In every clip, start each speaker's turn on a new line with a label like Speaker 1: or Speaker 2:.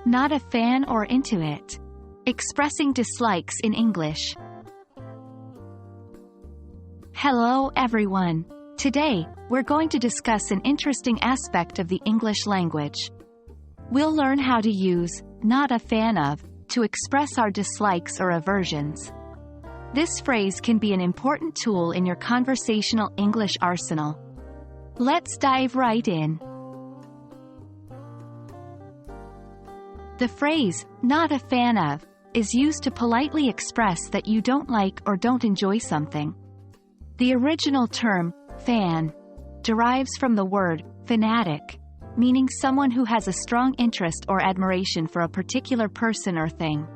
Speaker 1: not a fan or into it. Expressing dislikes in English. Hello everyone. Today, we're going to discuss an interesting aspect of the English language. We'll learn how to use not a fan of to express our dislikes or aversions. This phrase can be an important tool in your conversational English arsenal. Let's dive right in. The phrase, not a fan of, is used to politely express that you don't like or don't enjoy something. The original term, fan, derives from the word fanatic, meaning someone who has a strong interest or admiration for a particular person or thing.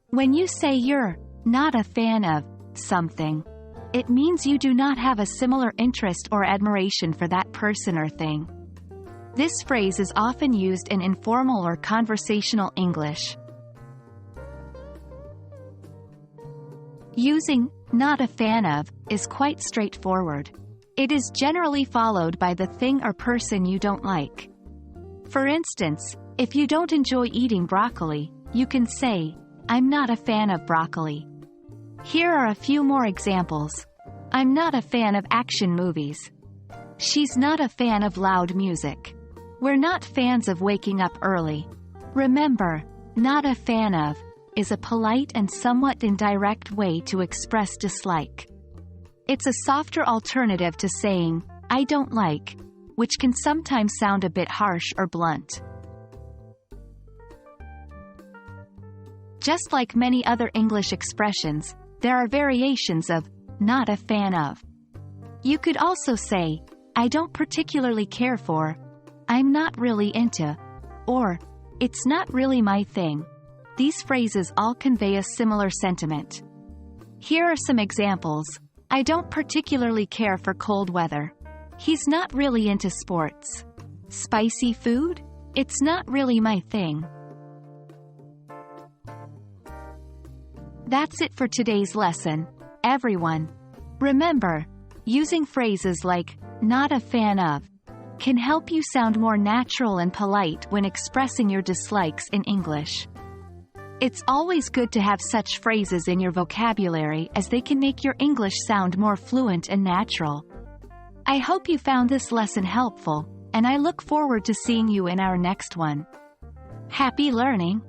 Speaker 1: When you say you're not a fan of something, it means you do not have a similar interest or admiration for that person or thing. This phrase is often used in informal or conversational English. Using not a fan of is quite straightforward. It is generally followed by the thing or person you don't like. For instance, if you don't enjoy eating broccoli, you can say, I'm not a fan of broccoli. Here are a few more examples. I'm not a fan of action movies. She's not a fan of loud music. We're not fans of waking up early. Remember, not a fan of is a polite and somewhat indirect way to express dislike. It's a softer alternative to saying, I don't like, which can sometimes sound a bit harsh or blunt. Just like many other English expressions, there are variations of not a fan of. You could also say, I don't particularly care for, I'm not really into, or it's not really my thing. These phrases all convey a similar sentiment. Here are some examples. I don't particularly care for cold weather. He's not really into sports. Spicy food? It's not really my thing. That's it for today's lesson, everyone. Remember, using phrases like, not a fan of, can help you sound more natural and polite when expressing your dislikes in English. It's always good to have such phrases in your vocabulary as they can make your English sound more fluent and natural. I hope you found this lesson helpful, and I look forward to seeing you in our next one. Happy learning!